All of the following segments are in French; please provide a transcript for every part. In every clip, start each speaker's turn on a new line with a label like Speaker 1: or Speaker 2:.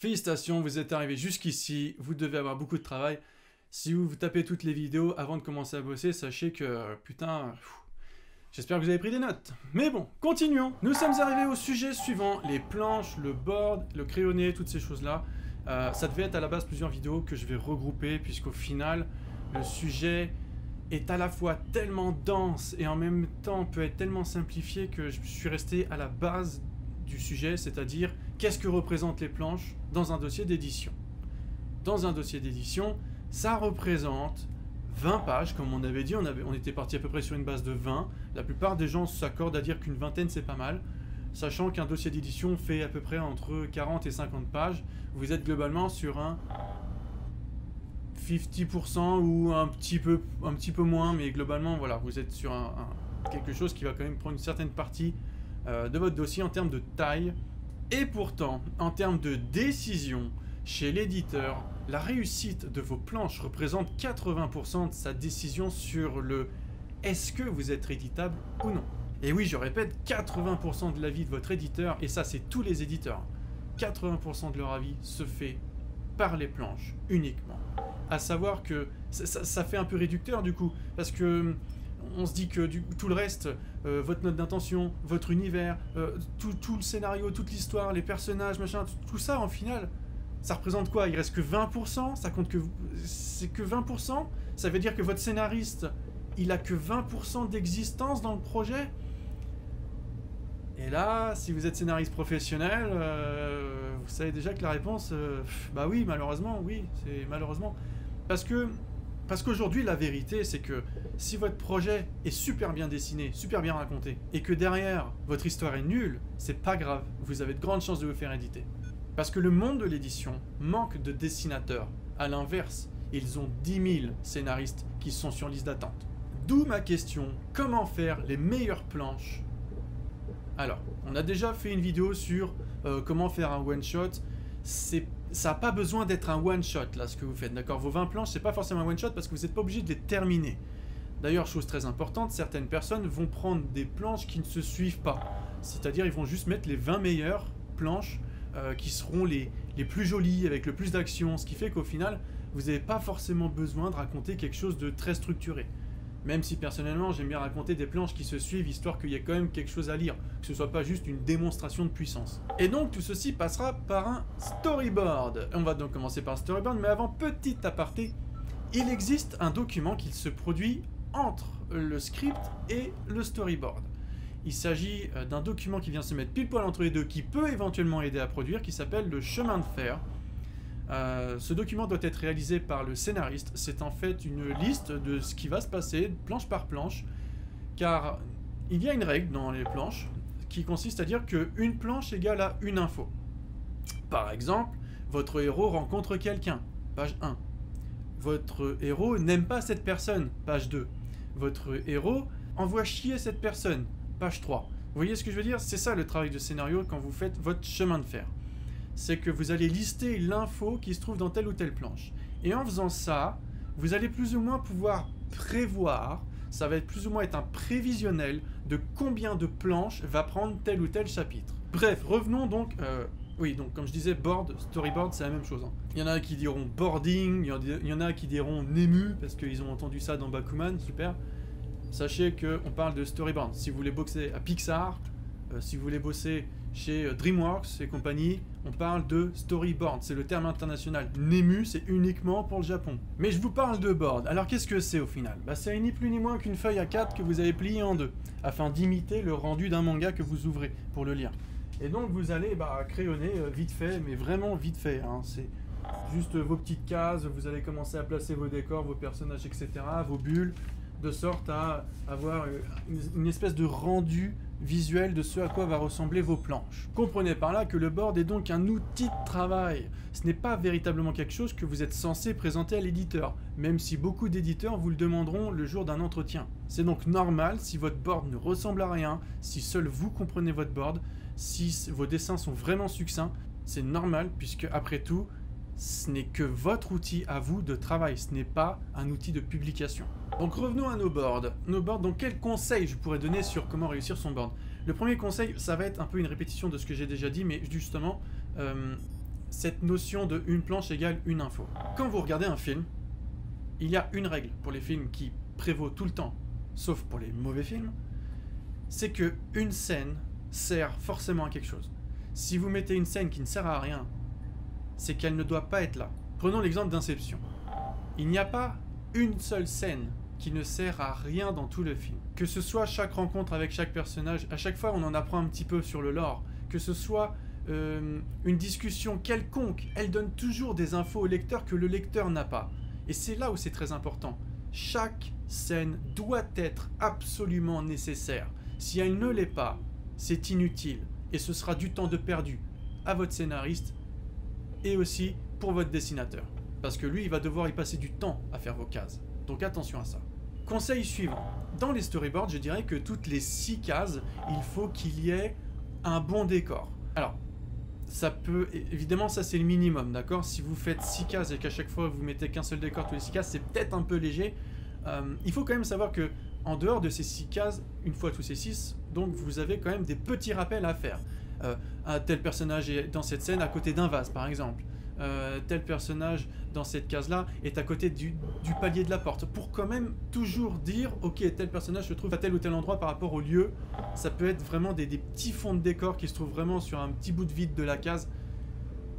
Speaker 1: Félicitations, vous êtes arrivé jusqu'ici, vous devez avoir beaucoup de travail. Si vous tapez toutes les vidéos avant de commencer à bosser, sachez que, putain, j'espère que vous avez pris des notes. Mais bon, continuons. Nous sommes arrivés au sujet suivant, les planches, le board, le crayonné, toutes ces choses-là. Ça devait être à la base plusieurs vidéos que je vais regrouper, puisqu'au final, le sujet est à la fois tellement dense et en même temps peut être tellement simplifié que je suis resté à la base du sujet, c'est-à-dire qu'est-ce que représentent les planches dans un dossier d'édition. Dans un dossier d'édition, ça représente 20 pages, comme on avait dit, on était parti à peu près sur une base de 20. La plupart des gens s'accordent à dire qu'une vingtaine c'est pas mal, sachant qu'un dossier d'édition fait à peu près entre 40 et 50 pages. Vous êtes globalement sur un 50% ou un petit peu moins, mais globalement voilà, vous êtes sur quelque chose qui va quand même prendre une certaine partie de votre dossier en termes de taille. Et pourtant, en termes de décision, chez l'éditeur, la réussite de vos planches représente 80% de sa décision sur le est-ce que vous êtes éditable ou non. Et oui, je répète, 80% de l'avis de votre éditeur, et ça c'est tous les éditeurs, 80% de leur avis se fait par les planches uniquement. À savoir que ça fait un peu réducteur du coup, parce que on se dit que tout le reste, votre note d'intention, votre univers, tout le scénario, toute l'histoire, les personnages, machin, tout ça en final, ça représente quoi? Il reste que 20%? Ça compte que... c'est que 20%? Ça veut dire que votre scénariste, il a que 20% d'existence dans le projet? Et là, si vous êtes scénariste professionnel, vous savez déjà que la réponse, bah oui, malheureusement, oui, c'est malheureusement. Parce qu'aujourd'hui, la vérité, c'est que si votre projet est super bien dessiné, super bien raconté, et que derrière, votre histoire est nulle, c'est pas grave, vous avez de grandes chances de vous faire éditer. Parce que le monde de l'édition manque de dessinateurs. À l'inverse, ils ont 10 000 scénaristes qui sont sur liste d'attente. D'où ma question, comment faire les meilleures planches? Alors, on a déjà fait une vidéo sur comment faire un one-shot. Ça n'a pas besoin d'être un one-shot, là, ce que vous faites, d'accord? Vos 20 planches, c'est pas forcément un one-shot parce que vous n'êtes pas obligé de les terminer. D'ailleurs, chose très importante, certaines personnes vont prendre des planches qui ne se suivent pas. C'est-à-dire, ils vont juste mettre les 20 meilleures planches qui seront les plus jolies, avec le plus d'action, ce qui fait qu'au final, vous n'avez pas forcément besoin de raconter quelque chose de très structuré. Même si personnellement, j'aime bien raconter des planches qui se suivent, histoire qu'il y ait quand même quelque chose à lire, que ce soit pas juste une démonstration de puissance. Et donc, tout ceci passera par un storyboard. On va donc commencer par un storyboard, mais avant, petit aparté, il existe un document qui se produit entre le script et le storyboard. Il s'agit d'un document qui vient se mettre pile poil entre les deux, qui peut éventuellement aider à produire, qui s'appelle le chemin de fer. Ce document doit être réalisé par le scénariste. C'est en fait une liste de ce qui va se passer, planche par planche, car il y a une règle dans les planches qui consiste à dire qu'une planche égale à une info. Par exemple, votre héros rencontre quelqu'un, page 1. Votre héros n'aime pas cette personne, page 2. Votre héros envoie chier cette personne, page 3. Vous voyez ce que je veux dire? C'est ça le travail de scénario quand vous faites votre chemin de fer. C'est que vous allez lister l'info qui se trouve dans telle ou telle planche. Et en faisant ça, vous allez plus ou moins pouvoir prévoir, ça va être plus ou moins être un prévisionnel de combien de planches va prendre tel ou tel chapitre. Bref, revenons donc... oui, donc comme je disais, board, storyboard, c'est la même chose. Hein. Il y en a qui diront boarding, il y en a qui diront Nemu, parce qu'ils ont entendu ça dans Bakuman, super. Sachez qu'on parle de storyboard. Si vous voulez bosser à Pixar, si vous voulez bosser chez DreamWorks et compagnie, on parle de storyboard, c'est le terme international. Nemu, c'est uniquement pour le Japon. Mais je vous parle de board. Alors qu'est-ce que c'est au final? Bah, c'est ni plus ni moins qu'une feuille A4 que vous avez pliée en deux, afin d'imiter le rendu d'un manga que vous ouvrez pour le lire. Et donc vous allez crayonner vite fait, mais vraiment vite fait. Hein. C'est juste vos petites cases, vous allez commencer à placer vos décors, vos personnages, etc., vos bulles, de sorte à avoir une espèce de rendu visuel de ce à quoi va ressembler vos planches. Comprenez par là que le board est donc un outil de travail. Ce n'est pas véritablement quelque chose que vous êtes censé présenter à l'éditeur, même si beaucoup d'éditeurs vous le demanderont le jour d'un entretien. C'est donc normal si votre board ne ressemble à rien, si seul vous comprenez votre board, si vos dessins sont vraiment succincts, c'est normal puisque après tout, ce n'est que votre outil à vous de travail, ce n'est pas un outil de publication. Donc revenons à nos boards. Donc quels conseils je pourrais donner sur comment réussir son board? Le premier conseil, ça va être un peu une répétition de ce que j'ai déjà dit, mais justement, cette notion de une planche égale une info. Quand vous regardez un film, il y a une règle pour les films qui prévaut tout le temps, sauf pour les mauvais films, c'est que une scène sert forcément à quelque chose. Si vous mettez une scène qui ne sert à rien, c'est qu'elle ne doit pas être là. Prenons l'exemple d'Inception. Il n'y a pas une seule scène qui ne sert à rien dans tout le film. Que ce soit chaque rencontre avec chaque personnage, à chaque fois on en apprend un petit peu sur le lore, que ce soit une discussion quelconque, elle donne toujours des infos au lecteur que le lecteur n'a pas. Et c'est là où c'est très important. Chaque scène doit être absolument nécessaire. Si elle ne l'est pas, c'est inutile. Et ce sera du temps de perdu à votre scénariste et aussi pour votre dessinateur. Parce que lui, il va devoir y passer du temps à faire vos cases. Donc attention à ça. Conseil suivant. Dans les storyboards, je dirais que toutes les 6 cases, il faut qu'il y ait un bon décor. Alors, ça peut... Évidemment, ça c'est le minimum, d'accord? Si vous faites 6 cases et qu'à chaque fois vous mettez qu'un seul décor tous les 6 cases, c'est peut-être un peu léger. Il faut quand même savoir que en dehors de ces 6 cases, une fois tous ces 6, donc vous avez quand même des petits rappels à faire. Un tel personnage est dans cette scène à côté d'un vase, par exemple. Tel personnage dans cette case-là est à côté du palier de la porte. Pour quand même toujours dire, ok, tel personnage se trouve à tel ou tel endroit par rapport au lieu. Ça peut être vraiment des petits fonds de décor qui se trouvent vraiment sur un petit bout de vide de la case.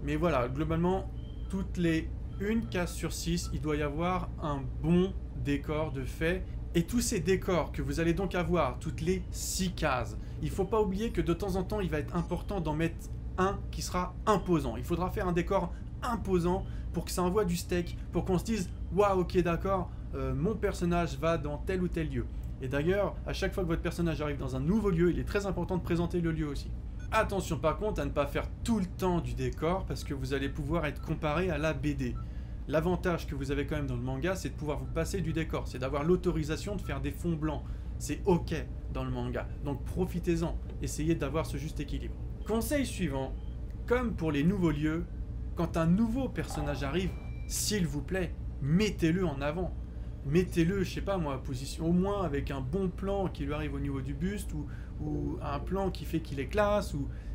Speaker 1: Mais voilà, globalement, toutes les 1 case sur 6, il doit y avoir un bon décor de fait. Et tous ces décors que vous allez donc avoir, toutes les 6 cases, il ne faut pas oublier que de temps en temps, il va être important d'en mettre un qui sera imposant. Il faudra faire un décor imposant pour que ça envoie du steak, pour qu'on se dise « Waouh, ok, d'accord, mon personnage va dans tel ou tel lieu. » Et d'ailleurs, à chaque fois que votre personnage arrive dans un nouveau lieu, il est très important de présenter le lieu aussi. Attention par contre à ne pas faire tout le temps du décor parce que vous allez pouvoir être comparé à la BD. L'avantage que vous avez quand même dans le manga, c'est de pouvoir vous passer du décor, c'est d'avoir l'autorisation de faire des fonds blancs. C'est ok dans le manga, donc profitez-en, essayez d'avoir ce juste équilibre. Conseil suivant, comme pour les nouveaux lieux, quand un nouveau personnage arrive, s'il vous plaît, mettez-le en avant. Mettez-le, je sais pas moi, position au moins avec un bon plan qui lui arrive au niveau du buste ou un plan qui fait qu'il est classe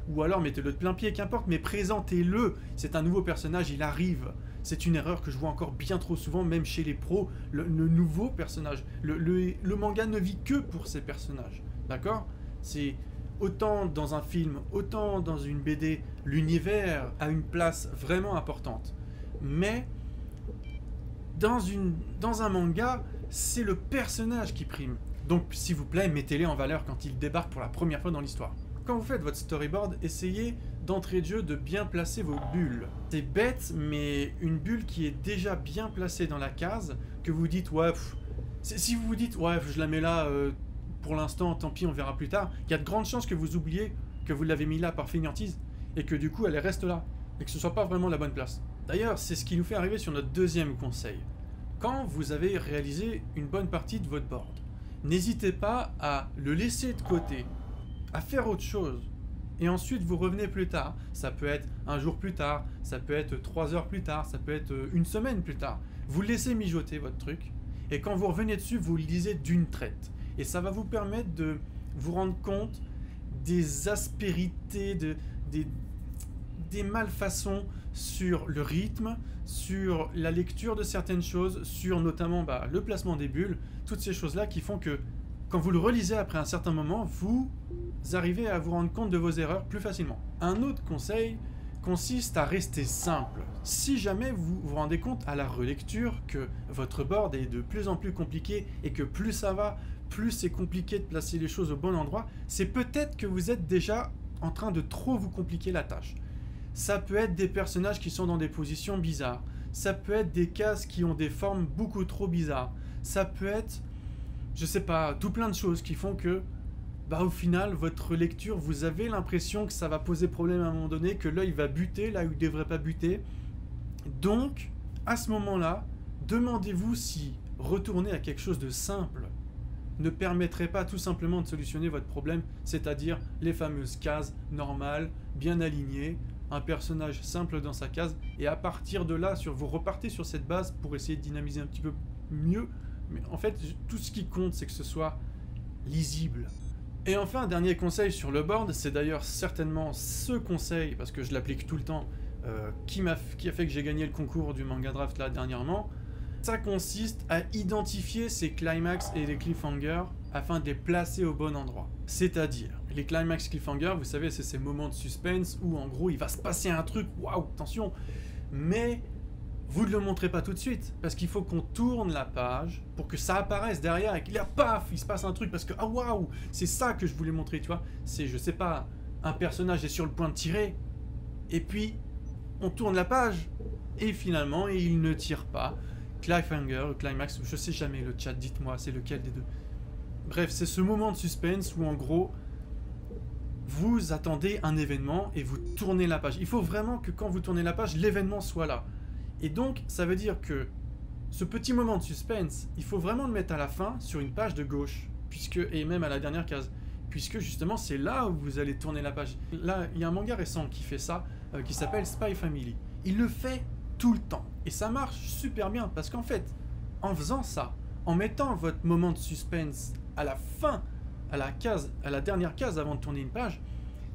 Speaker 1: ou alors mettez-le de plein pied, qu'importe, mais présentez-le. C'est un nouveau personnage, il arrive. C'est une erreur que je vois encore bien trop souvent, même chez les pros, le nouveau personnage. Le manga ne vit que pour ces personnages, d'accord? C'est autant dans un film, autant dans une BD, l'univers a une place vraiment importante. Mais dans un manga, c'est le personnage qui prime. Donc, s'il vous plaît, mettez-les en valeur quand il débarque pour la première fois dans l'histoire. Quand vous faites votre storyboard, essayez d'entrée de jeu de bien placer vos bulles. C'est bête, mais une bulle qui est déjà bien placée dans la case, que vous dites, ouais, si vous vous dites, ouais, je la mets là pour l'instant, tant pis, on verra plus tard, il y a de grandes chances que vous oubliez que vous l'avez mis là par fainéantise, et que du coup, elle reste là, et que ce soit pas vraiment la bonne place. D'ailleurs, c'est ce qui nous fait arriver sur notre deuxième conseil. Quand vous avez réalisé une bonne partie de votre board, n'hésitez pas à le laisser de côté, à faire autre chose. Et ensuite, vous revenez plus tard. Ça peut être un jour plus tard, ça peut être 3 heures plus tard, ça peut être une semaine plus tard. Vous laissez mijoter votre truc, et quand vous revenez dessus, vous le lisez d'une traite. Et ça va vous permettre de vous rendre compte des aspérités, des malfaçons sur le rythme, sur la lecture de certaines choses, sur notamment le placement des bulles, toutes ces choses-là qui font que quand vous le relisez après un certain moment, vous arrivez à vous rendre compte de vos erreurs plus facilement. Un autre conseil consiste à rester simple. Si jamais vous vous rendez compte à la relecture que votre board est de plus en plus compliqué et que plus ça va, plus c'est compliqué de placer les choses au bon endroit, c'est peut-être que vous êtes déjà en train de trop vous compliquer la tâche. Ça peut être des personnages qui sont dans des positions bizarres. Ça peut être des cases qui ont des formes beaucoup trop bizarres. Ça peut être, je sais pas, tout plein de choses qui font que, au final, votre lecture, vous avez l'impression que ça va poser problème à un moment donné, que l'œil va buter là où il ne devrait pas buter. Donc, à ce moment-là, demandez-vous si retourner à quelque chose de simple ne permettrait pas tout simplement de solutionner votre problème, c'est-à-dire les fameuses cases normales, bien alignées, un personnage simple dans sa case, et à partir de là, vous repartez sur cette base pour essayer de dynamiser un petit peu mieux. Mais en fait, tout ce qui compte, c'est que ce soit lisible. Et enfin, un dernier conseil sur le board, c'est d'ailleurs certainement ce conseil, parce que je l'applique tout le temps, qui a fait que j'ai gagné le concours du manga draft là dernièrement. Ça consiste à identifier ces climax et les cliffhangers afin de les placer au bon endroit. C'est-à-dire, les climax cliffhangers, vous savez, c'est ces moments de suspense où en gros il va se passer un truc, waouh, attention, mais vous ne le montrez pas tout de suite, parce qu'il faut qu'on tourne la page pour que ça apparaisse derrière et qu'il y a paf, il se passe un truc, parce que ah waouh, c'est ça que je voulais montrer, tu vois. C'est, je sais pas, un personnage est sur le point de tirer, et puis on tourne la page, et finalement il ne tire pas. Cliffhanger, climax, je sais jamais, le chat, dites-moi, c'est lequel des deux. Bref, c'est ce moment de suspense où en gros, vous attendez un événement et vous tournez la page. Il faut vraiment que quand vous tournez la page, l'événement soit là. Et donc, ça veut dire que ce petit moment de suspense, il faut vraiment le mettre à la fin sur une page de gauche, et même à la dernière case, puisque justement c'est là où vous allez tourner la page. Là, il y a un manga récent qui fait ça, qui s'appelle Spy Family. Il le fait tout le temps, et ça marche super bien, parce qu'en fait, en faisant ça, en mettant votre moment de suspense à la fin, à la dernière case avant de tourner une page,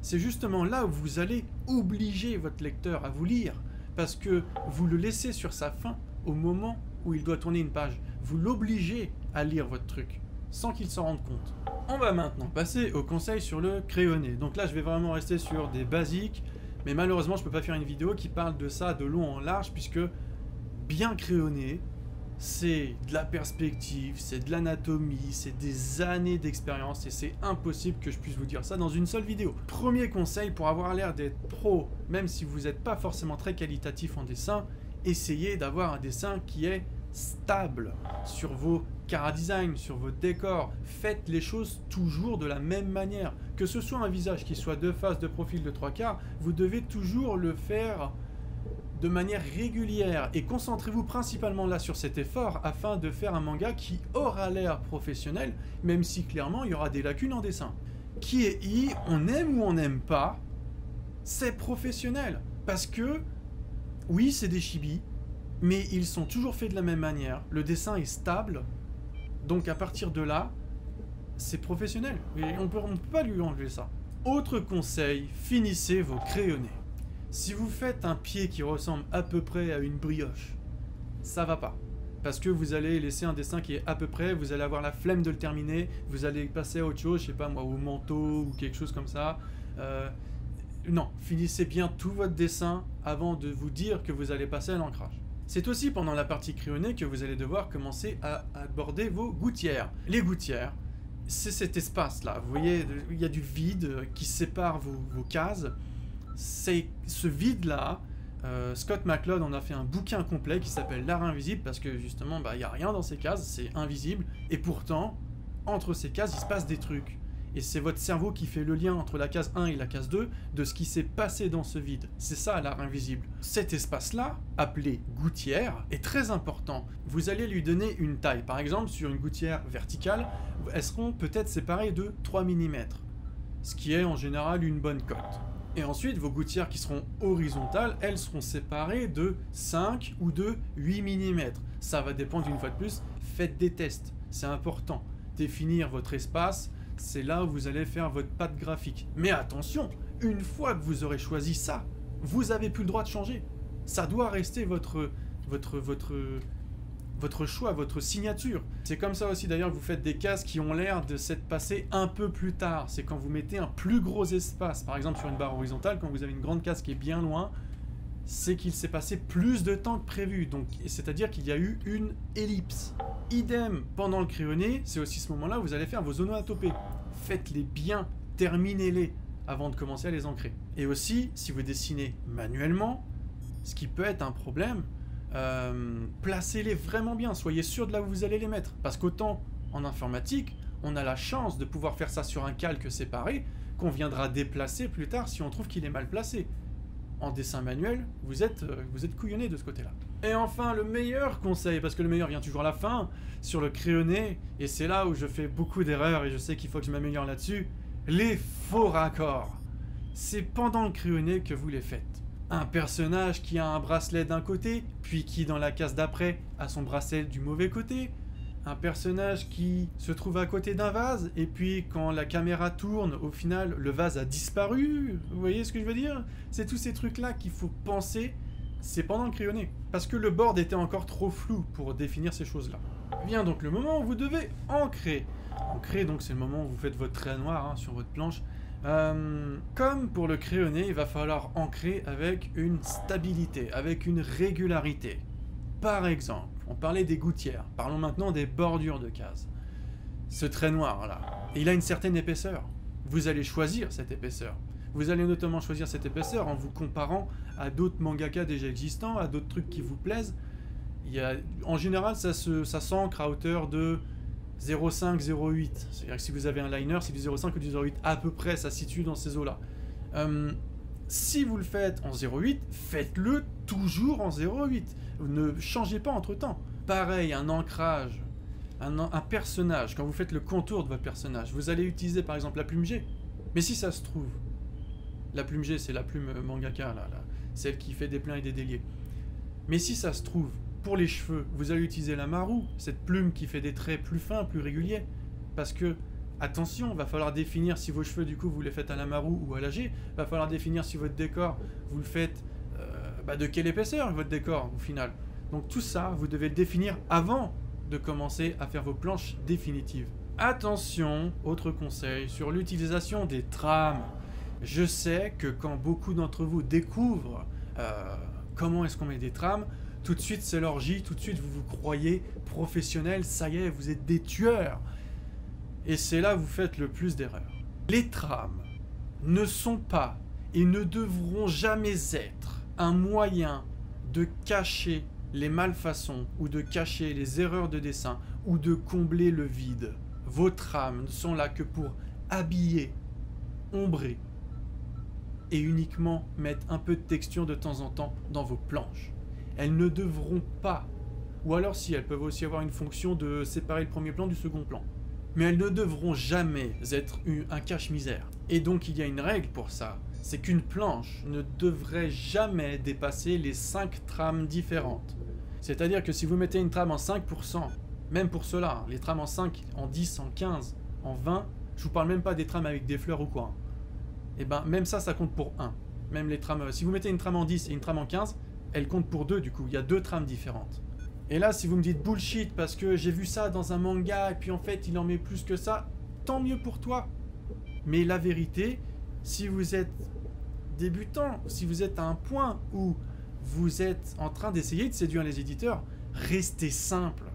Speaker 1: c'est justement là où vous allez obliger votre lecteur à vous lire, parce que vous le laissez sur sa fin au moment où il doit tourner une page. Vous l'obligez à lire votre truc, sans qu'il s'en rende compte. On va maintenant passer au conseil sur le crayonné. Donc là, je vais vraiment rester sur des basiques, mais malheureusement, je ne peux pas faire une vidéo qui parle de ça de long en large, puisque bien crayonné, c'est de la perspective, c'est de l'anatomie, c'est des années d'expérience, et c'est impossible que je puisse vous dire ça dans une seule vidéo. Premier conseil pour avoir l'air d'être pro, même si vous n'êtes pas forcément très qualitatif en dessin, essayez d'avoir un dessin qui est stable sur vos chara-design, sur vos décors. Faites les choses toujours de la même manière. Que ce soit un visage qui soit de face, de profil, de trois quarts, vous devez toujours le faire de manière régulière, et concentrez-vous principalement là sur cet effort afin de faire un manga qui aura l'air professionnel, même si clairement il y aura des lacunes en dessin. Kiei, on aime ou on n'aime pas, c'est professionnel, parce que oui, c'est des chibi, mais ils sont toujours faits de la même manière, le dessin est stable, donc à partir de là, c'est professionnel, et on peut pas lui enlever ça. Autre conseil, finissez vos crayonnés. Si vous faites un pied qui ressemble à peu près à une brioche, ça va pas. Parce que vous allez laisser un dessin qui est à peu près, vous allez avoir la flemme de le terminer, vous allez passer à autre chose, je sais pas moi, au manteau ou quelque chose comme ça. Non, finissez bien tout votre dessin avant de vous dire que vous allez passer à l'ancrage. C'est aussi pendant la partie crayonnée que vous allez devoir commencer à aborder vos gouttières. Les gouttières, c'est cet espace-là. Vous voyez, il y a du vide qui sépare vos cases. C'est ce vide-là, Scott McCloud en a fait un bouquin complet qui s'appelle L'art invisible, parce que justement, il n'y a rien dans ces cases, c'est invisible, et pourtant, entre ces cases, il se passe des trucs. Et c'est votre cerveau qui fait le lien entre la case 1 et la case 2 de ce qui s'est passé dans ce vide. C'est ça, l'art invisible. Cet espace-là, appelé gouttière, est très important. Vous allez lui donner une taille. Par exemple, sur une gouttière verticale, elles seront peut-être séparées de 3 mm, ce qui est en général une bonne cote. Et ensuite, vos gouttières qui seront horizontales, elles seront séparées de 5 ou de 8 mm. Ça va dépendre une fois de plus. Faites des tests, c'est important. Définir votre espace, c'est là où vous allez faire votre patte graphique. Mais attention, une fois que vous aurez choisi ça, vous n'avez plus le droit de changer. Ça doit rester votre choix, votre signature. C'est comme ça aussi d'ailleurs que vous faites des cases qui ont l'air de s'être passées un peu plus tard. C'est quand vous mettez un plus gros espace, par exemple sur une barre horizontale, quand vous avez une grande case qui est bien loin, c'est qu'il s'est passé plus de temps que prévu. Donc, c'est-à-dire qu'il y a eu une ellipse. Idem, pendant le crayonné, c'est aussi ce moment-là où vous allez faire vos onomatopées. Faites-les bien, terminez-les avant de commencer à les ancrer. Et aussi, si vous dessinez manuellement, ce qui peut être un problème, placez-les vraiment bien, soyez sûr de là où vous allez les mettre. Parce qu'autant en informatique, on a la chance de pouvoir faire ça sur un calque séparé, qu'on viendra déplacer plus tard si on trouve qu'il est mal placé. En dessin manuel, vous êtes couillonné de ce côté-là. Et enfin, le meilleur conseil, parce que le meilleur vient toujours à la fin, sur le crayonné, et c'est là où je fais beaucoup d'erreurs et je sais qu'il faut que je m'améliore là-dessus, les faux raccords. C'est pendant le crayonné que vous les faites. Un personnage qui a un bracelet d'un côté, puis qui dans la case d'après a son bracelet du mauvais côté, un personnage qui se trouve à côté d'un vase, et puis quand la caméra tourne, au final, le vase a disparu. Vous voyez ce que je veux dire? C'est tous ces trucs-là qu'il faut penser, c'est pendant le crayonné. Parce que le board était encore trop flou pour définir ces choses-là. Vient donc le moment où vous devez ancrer. Ancrer, donc c'est le moment où vous faites votre trait noir hein, sur votre planche. Comme pour le crayonné, il va falloir ancrer avec une stabilité, avec une régularité. Par exemple, on parlait des gouttières, parlons maintenant des bordures de cases. Ce trait noir là, il a une certaine épaisseur. Vous allez choisir cette épaisseur. Vous allez notamment choisir cette épaisseur en vous comparant à d'autres mangaka déjà existants, à d'autres trucs qui vous plaisent. En général, ça s'ancre à hauteur de 0,5, 0,8. C'est-à-dire que si vous avez un liner, c'est du 0,5 ou du 0,8. À peu près, ça se situe dans ces eaux-là. Si vous le faites en 0,8, faites-le toujours en 0,8. Ne changez pas entre-temps. Pareil, un ancrage, un personnage, quand vous faites le contour de votre personnage, vous allez utiliser par exemple la plume G. Mais si ça se trouve, la plume G, c'est la plume mangaka, celle qui fait des pleins et des déliés. Mais si ça se trouve, pour les cheveux, vous allez utiliser la Maru, cette plume qui fait des traits plus fins, plus réguliers. Parce que, attention, il va falloir définir si vos cheveux, du coup, vous les faites à la Maru ou à la G. Il va falloir définir si votre décor, vous le faites de quelle épaisseur, votre décor, au final. Donc tout ça, vous devez le définir avant de commencer à faire vos planches définitives. Attention, autre conseil, sur l'utilisation des trames. Je sais que quand beaucoup d'entre vous découvrent comment est-ce qu'on met des trames, tout de suite c'est l'orgie, tout de suite vous vous croyez professionnel, ça y est, vous êtes des tueurs. Et c'est là que vous faites le plus d'erreurs. Les trames ne sont pas et ne devront jamais être un moyen de cacher les malfaçons ou de cacher les erreurs de dessin ou de combler le vide. Vos trames ne sont là que pour habiller, ombrer et uniquement mettre un peu de texture de temps en temps dans vos planches. Elles ne devront pas, ou alors si, elles peuvent aussi avoir une fonction de séparer le premier plan du second plan. Mais elles ne devront jamais être un cache-misère. Et donc il y a une règle pour ça, c'est qu'une planche ne devrait jamais dépasser les 5 trames différentes. C'est-à-dire que si vous mettez une trame en 5%, même pour cela, les trames en 5, en 10, en 15, en 20, je vous parle même pas des trames avec des fleurs ou quoi. Et ben même ça compte pour 1. Même les trames, si vous mettez une trame en 10 et une trame en 15, elle compte pour 2 du coup, il y a 2 trames différentes. Et là, si vous me dites bullshit parce que j'ai vu ça dans un manga et puis en fait il en met plus que ça, tant mieux pour toi. Mais la vérité, si vous êtes débutant, si vous êtes à un point où vous êtes en train d'essayer de séduire les éditeurs, restez simple.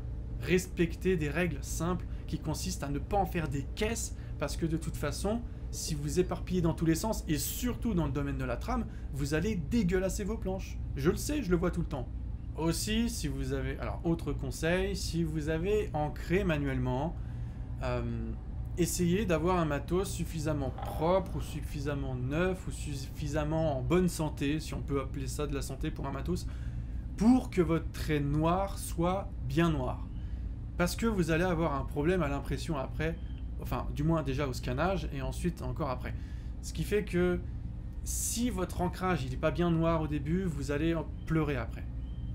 Speaker 1: Respectez des règles simples qui consistent à ne pas en faire des caisses parce que de toute façon, si vous éparpillez dans tous les sens et surtout dans le domaine de la trame, vous allez dégueulasser vos planches. Je le sais, je le vois tout le temps. Aussi, si vous avez... Alors, autre conseil, si vous avez ancré manuellement, essayez d'avoir un matos suffisamment propre ou suffisamment neuf ou suffisamment en bonne santé, si on peut appeler ça de la santé pour un matos, pour que votre trait noir soit bien noir. Parce que vous allez avoir un problème à l'impression après, enfin, du moins déjà au scannage et ensuite encore après. Ce qui fait que si votre ancrage il n'est pas bien noir au début, vous allez en pleurer après.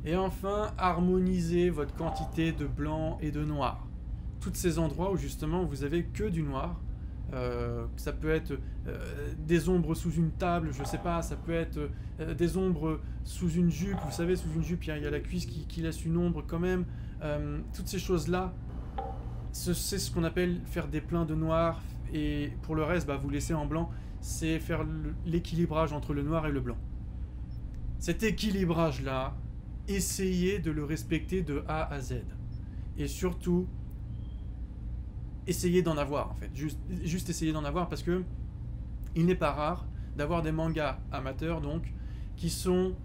Speaker 1: Et enfin, harmonisez votre quantité de blanc et de noir. Tous ces endroits où justement vous avez que du noir, ça peut être des ombres sous une table, je sais pas, ça peut être des ombres sous une jupe, vous savez, sous une jupe il y a la cuisse qui laisse une ombre quand même. Toutes ces choses-là, c'est ce qu'on appelle faire des pleins de noir, et pour le reste, vous laissez en blanc, c'est faire l'équilibrage entre le noir et le blanc. Cet équilibrage-là, essayez de le respecter de A à Z. Et surtout, essayez d'en avoir en fait, juste essayez d'en avoir parce que il n'est pas rare d'avoir des mangas amateurs donc qui sont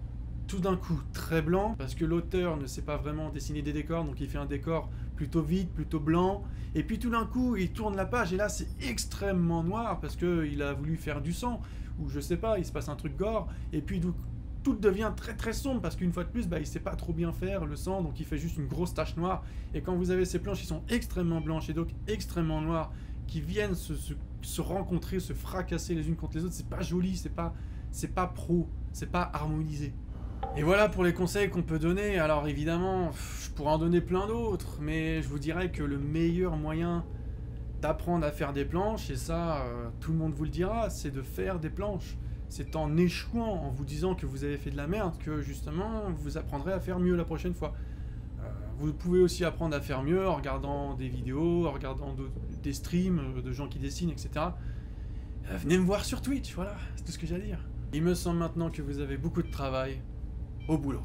Speaker 1: tout d'un coup très blancs parce que l'auteur ne sait pas vraiment dessiner des décors, donc il fait un décor plutôt vide, plutôt blanc, et puis tout d'un coup il tourne la page et là c'est extrêmement noir parce qu'il a voulu faire du sang ou je sais pas, il se passe un truc gore et puis tout devient très très sombre parce qu'une fois de plus il sait pas trop bien faire le sang, donc il fait juste une grosse tache noire. Et quand vous avez ces planches qui sont extrêmement blanches et donc extrêmement noires qui viennent se rencontrer, se fracasser les unes contre les autres, c'est pas joli, c'est pas pro, c'est pas harmonisé. Et voilà pour les conseils qu'on peut donner. Alors évidemment, je pourrais en donner plein d'autres, mais je vous dirais que le meilleur moyen d'apprendre à faire des planches, et ça, tout le monde vous le dira, c'est de faire des planches. C'est en échouant, en vous disant que vous avez fait de la merde, que justement, vous apprendrez à faire mieux la prochaine fois. Vous pouvez aussi apprendre à faire mieux en regardant des vidéos, en regardant des streams de gens qui dessinent, etc. Venez me voir sur Twitch, voilà, c'est tout ce que j'ai à dire. Il me semble maintenant que vous avez beaucoup de travail. Au boulot.